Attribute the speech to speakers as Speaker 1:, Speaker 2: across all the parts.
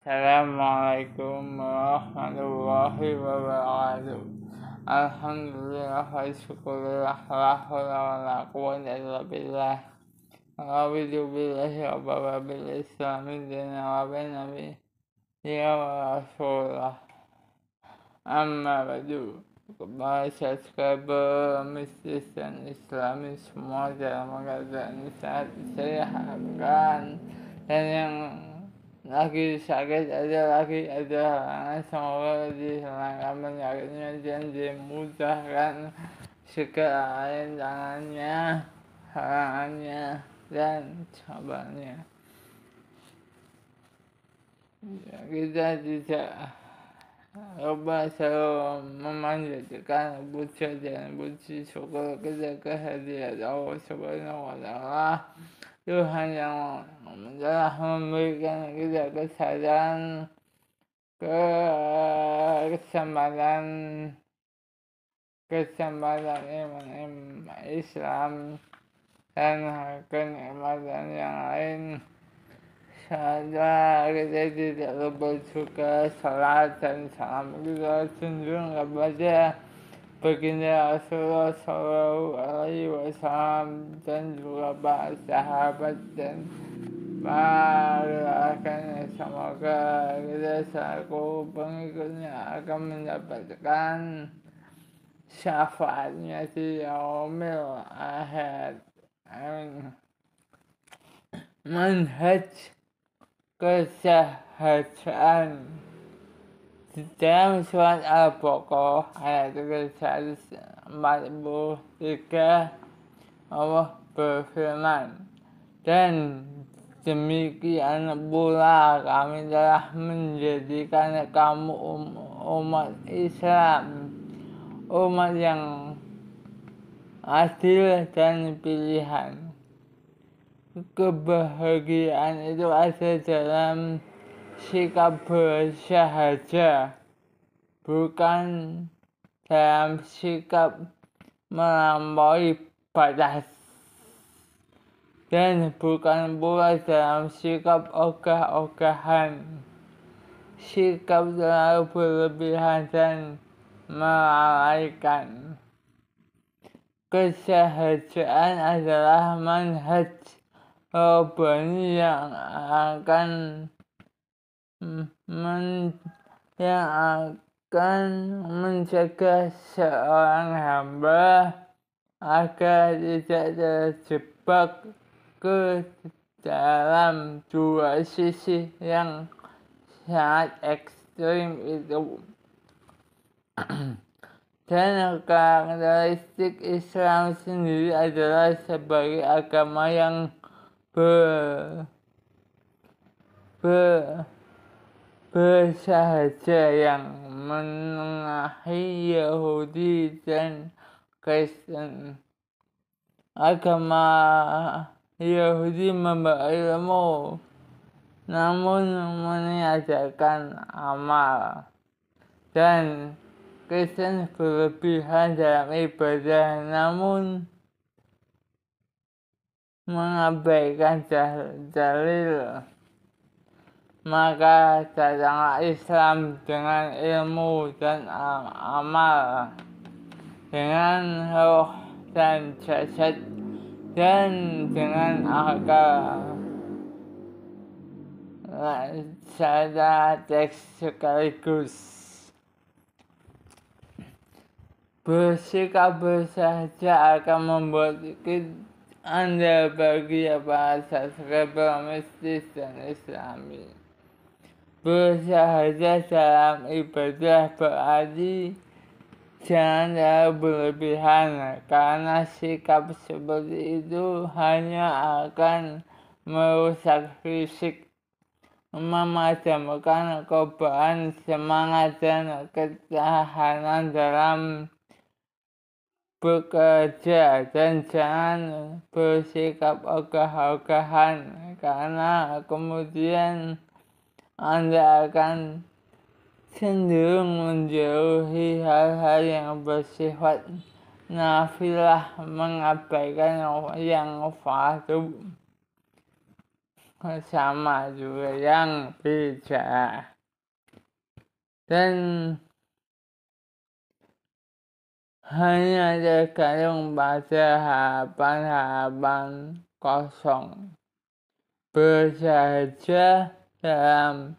Speaker 1: Assalamualaikum warahmatullahi wabarakatuh. Alhamdulillah wa syukurillah la haula wa la quwwata illa billah. A'udzu billahi wa bil islami dina wa bin nabi ya rasulullah. Amma ba'du. Kepada subscriber mistis dan islami semua dalam keadaan saat saya harapkan, dan yang lagi sakit ada semoga dihilangkan penyakitnya dan dimudahkan segala rintangannya, halangannya, dan cobaannya. Kita tidak lupa selalu memanjatkan puja dan puji syukur kita kehadirat Allah Subhanahu wa Ta'ala, Tuhan yang telah memberikan kita kesempatan iman Islam dan kenikmatan yang lain. Saudara, kita tidak lupa juga salat dan salam kita junjung kepada baginda Rasulullah Shallallahu Alaihi Wasallam dan juga para sahabat dan para rekannya. Semoga kita selaku pengikutnya akan mendapatkan syafaatnya di yaumil akhir. Amin. Manhaj kesehatan dalam surat Al-Baqarah ayat 143, Allah berfirman, dan demikian pula kami telah menjadikan kamu umat Islam, umat yang adil dan pilihan. Kebahagiaan itu ada dalam sikap bersahaja, bukan dalam sikap melampaui batas, dan bukan pula dalam sikap ogah-ogahan, sikap terlalu berlebihan dan melalaikan. Kesahajaan adalah manhaj Rabbani yang akan mencegah seorang hamba agar tidak terjebak ke dalam dua sisi yang sangat ekstrim itu. Dan karakteristik Islam sendiri adalah sebagai agama yang bersahaja, yang menengahi Yahudi dan Kristen. Agama Yahudi membawa ilmu, namun meniadakan amal, dan Kristen berlebihan dalam ibadah, namun mengabaikan dalil. Maka datanglah Islam dengan ilmu dan amal, dengan roh dan jasad, dan dengan akal. Secara teks sekaligus. Bersikap bersahaja akan membuat Anda bahagia para subscriber mistis dan islami. Bersahaja dalam ibadah berarti jangan terlalu berlebihan, karena sikap seperti itu hanya akan merusak fisik, memadamkan kobaran semangat dan ketahanan dalam bekerja. Dan jangan bersikap ogah-ogahan, karena kemudian Anda akan cenderung menjauhi hal-hal yang bersifat nafilah, mengabaikan yang fardu. sama juga yang bisa. Dan hanya terkadang pada harapan kosong. Bersahaja dalam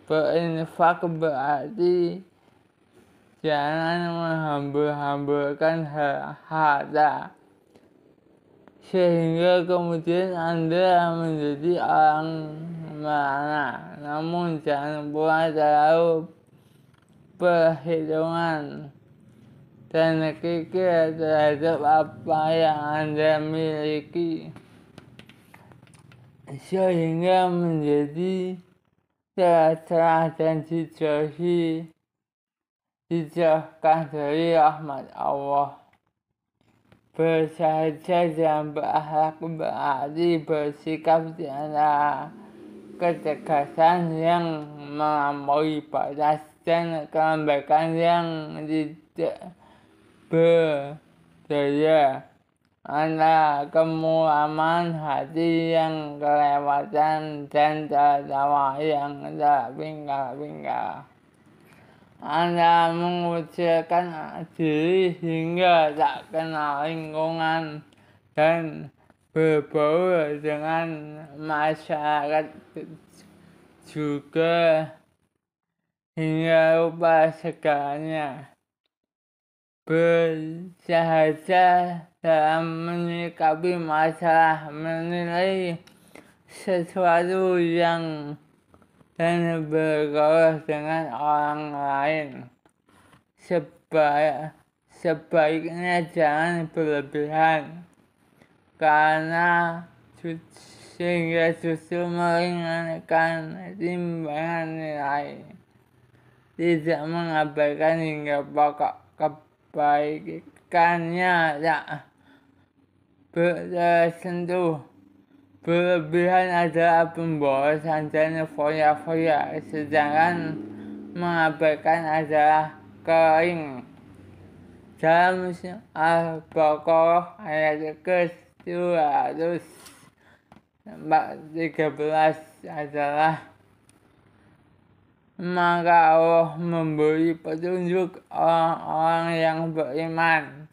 Speaker 1: berinfak berarti jangan menghambur-hamburkan harta sehingga kemudian Anda menjadi orang merana. Namun jangan pula terlalu perhitungan dan kikir terhadap apa yang Anda miliki sehingga menjadi tercerah dan dijauhkan dari rahmat Allah. Bersahaja dan berakhlak berarti bersikap di antara ketegasan yang melampaui batas dan kelembagaan yang tidak berdaya, antara kemuraman hati yang kelewatan dan tertawa yang terpingkal-pingkal, Anda mengucilkan diri hingga tak kenal lingkungan dan berbaur dengan masyarakat juga hingga lupa segalanya. Bersahaja dalam menyikapi masalah, menilai sesuatu yang dan bergaul dengan orang lain. Sebaiknya jangan berlebihan, karena sehingga justru meringankan timbangan nilai. Tidak mengabaikan hingga pokok kebaikannya tak tersentuh. Berlebihan adalah pemborosan dan foya-foya, sedangkan mengabaikan adalah kering. Dalam Al-Baqarah ayat ke-213 adalah, maka Allah memberi petunjuk orang-orang yang beriman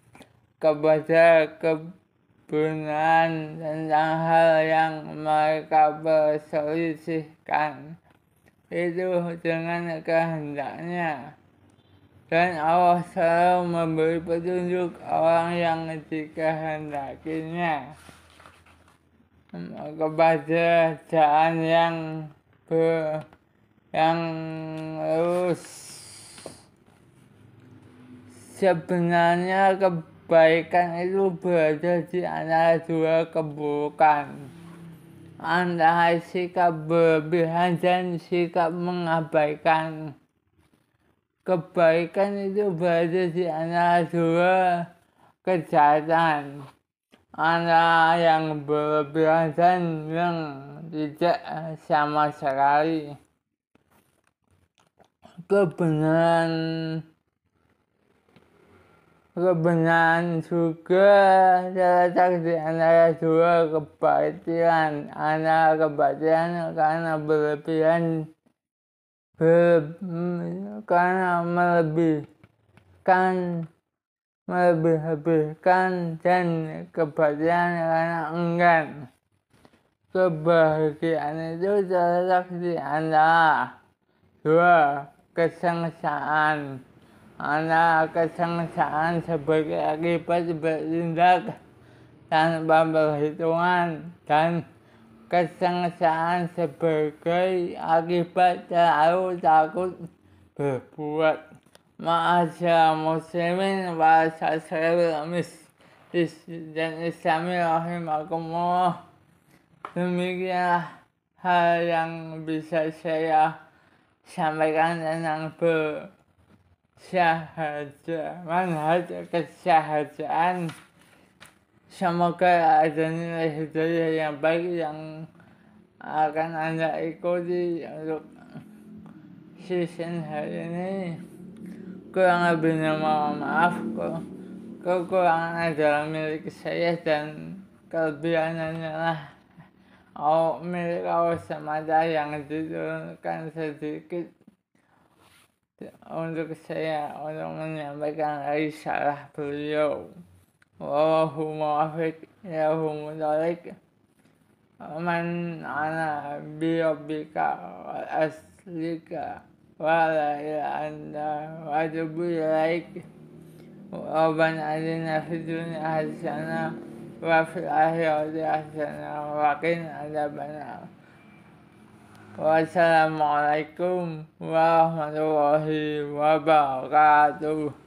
Speaker 1: kepada kebenaran tentang hal yang mereka perselisihkan itu dengan kehendaknya. Dan Allah selalu memberi petunjuk orang yang dikehendakinya kepada jalan yang lurus. Sebenarnya kebaikan itu berada di antara dua keburukan, antara sikap berlebihan dan sikap mengabaikan. Kebaikan itu berada di antara dua kejahatan, antara yang berlebihan dan yang tidak sama sekali. Kebenaran juga terletak di antara dua kebatilan, antara kebatilan karena berlebihan karena melebih-lebihkan dan kebatilan karena enggan. Kebahagiaan itu terletak di antara dua kesengsaraan, antara kesengsaraan sebagai akibat bertindak tanpa perhitungan dan kesengsaraan sebagai akibat terlalu takut berbuat. Ma'asyar muslimin wa sasril dan islami rahimakumullah. Demikianlah hal yang bisa saya sampaikan tentang manhaj kesahajaan. Semoga ada nilai hidayah yang baik yang akan Anda ikuti untuk season hari ini. Kurang lebihnya mohon maaf, kekurangan adalah milik saya dan kelebihannya lah milik Allah semata yang diturunkan sedikit untuk saya untuk menyampaikan risalah beliau. Wallahu muwaffiq ilaihi mudhalik. Man ana bi rabbika wa aslika wa la ilaha illa wa atubu ilaik. Rabbana atina fid dunya hasanah wa fil akhirati hasanah wa qina adzabannar. Wassalamualaikum warahmatullahi wabarakatuh.